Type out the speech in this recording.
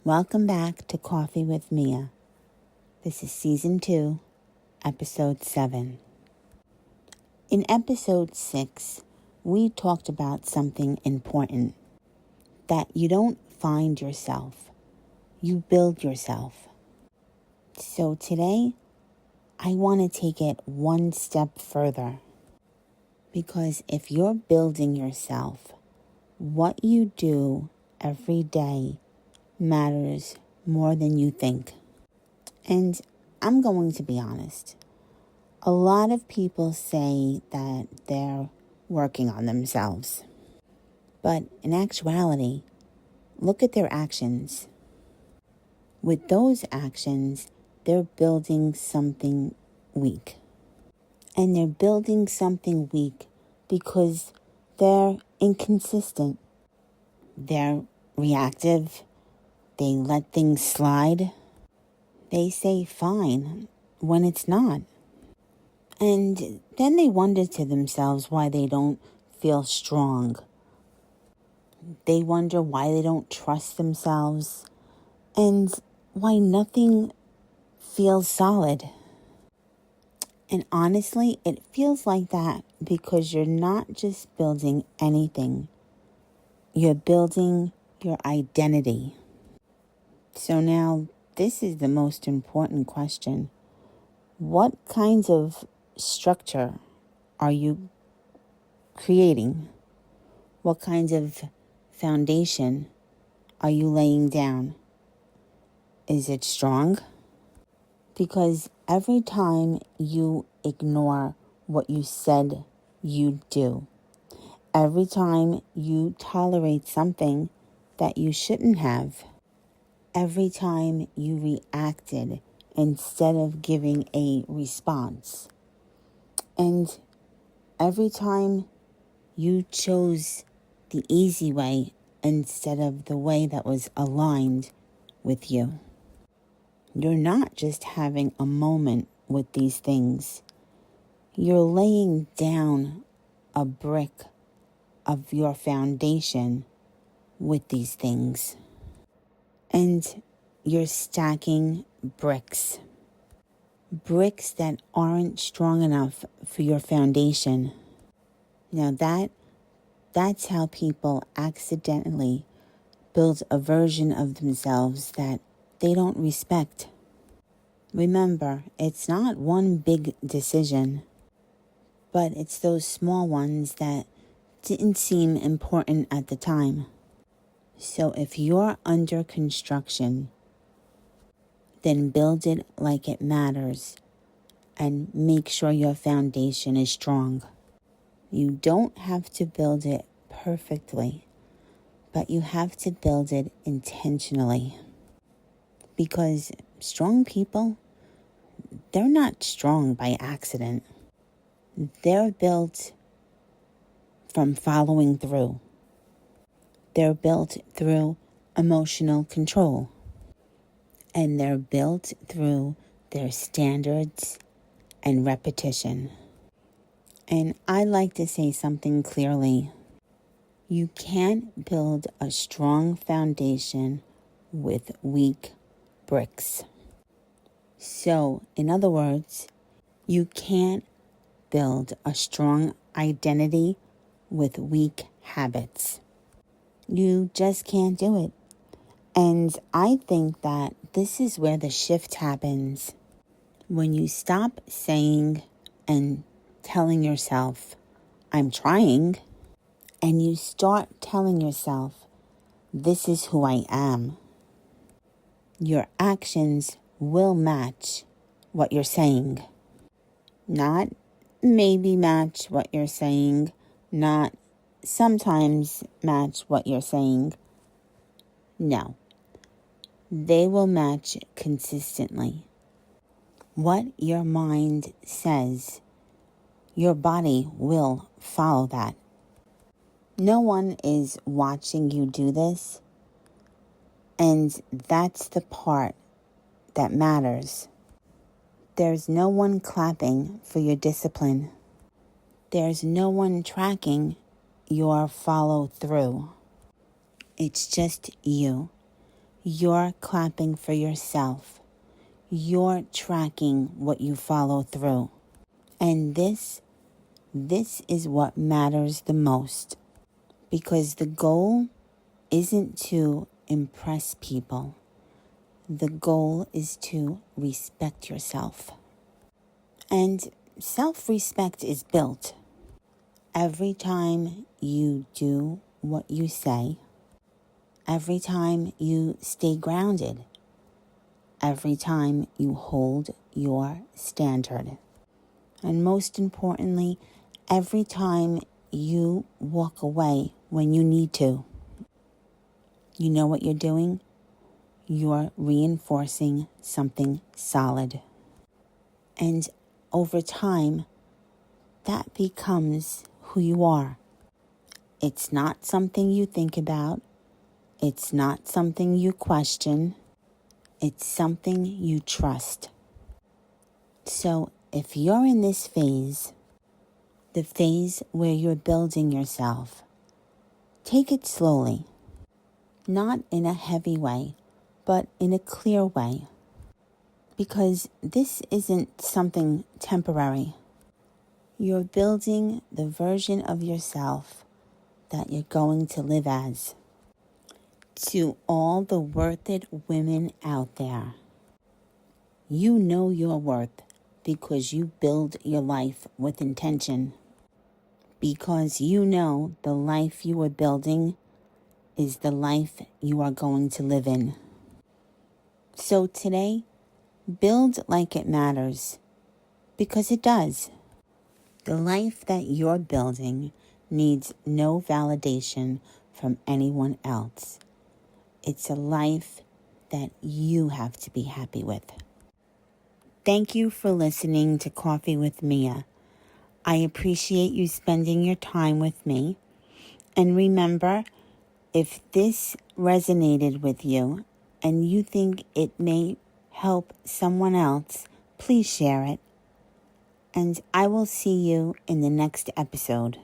Welcome back to Coffee with Mia. This is Season 2, Episode 7. In Episode 6, we talked about something important. That you don't find yourself. You build yourself. So today, I want to take it one step further. Because if you're building yourself, what you do every day matters more than you think. And I'm going to be honest. A lot of people say that they're working on themselves. But in actuality, look at their actions. With those actions, they're building something weak. And they're building something weak because they're inconsistent. They're reactive. They let things slide. They say fine when it's not. And then they wonder to themselves why they don't feel strong. They wonder why they don't trust themselves and why nothing feels solid. And honestly, it feels like that because you're not just building anything. You're building your identity. So now, this is the most important question. What kinds of structure are you creating? What kinds of foundation are you laying down? Is it strong? Because every time you ignore what you said you'd do, every time you tolerate something that you shouldn't have, every time you reacted instead of giving a response, and every time you chose the easy way instead of the way that was aligned with you. You're not just having a moment with these things. You're laying down a brick of your foundation with these things. And you're stacking bricks. Bricks that aren't strong enough for your foundation. Now that's how people accidentally build a version of themselves that they don't respect. Remember, it's not one big decision, but it's those small ones that didn't seem important at the time. So if you're under construction, then build it like it matters and make sure your foundation is strong. You don't have to build it perfectly, but you have to build it intentionally. Because strong people, they're not strong by accident. They're built from following through. They're built through emotional control. And they're built through their standards and repetition. And I like to say something clearly. You can't build a strong foundation with weak bricks. So, in other words, you can't build a strong identity with weak habits. You just can't do it. And I think that this is where the shift happens. When you stop saying and telling yourself, I'm trying, and you start telling yourself, this is who I am. Your actions will match what you're saying. Not maybe match what you're saying, not sometimes match what you're saying. No. They will match consistently. What your mind says, your body will follow that. No one is watching you do this, and that's the part that matters. There's no one clapping for your discipline. There's no one tracking your follow through. It's just you. You're clapping for yourself. You're tracking what you follow through. And this is what matters the most. Because the goal isn't to impress people. The goal is to respect yourself. And self-respect is built every time you do what you say, every time you stay grounded, every time you hold your standard, and most importantly, every time you walk away when you need to. You know what you're doing? You're reinforcing something solid. And over time, that becomes who you are. It's not something you think about. It's not something you question. It's something you trust. So if you're in this phase, the phase where you're building yourself, take it slowly. Not in a heavy way, but in a clear way. Because this isn't something temporary. You're building the version of yourself that you're going to live as. To all the worth it women out there, you know your worth because you build your life with intention. Because you know the life you are building is the life you are going to live in. So today, build like it matters, because it does. The life that you're building needs no validation from anyone else. It's a life that you have to be happy with. Thank you for listening to Coffee with Mia. I appreciate you spending your time with me. And remember, if this resonated with you and you think it may help someone else, please share it. And I will see you in the next episode.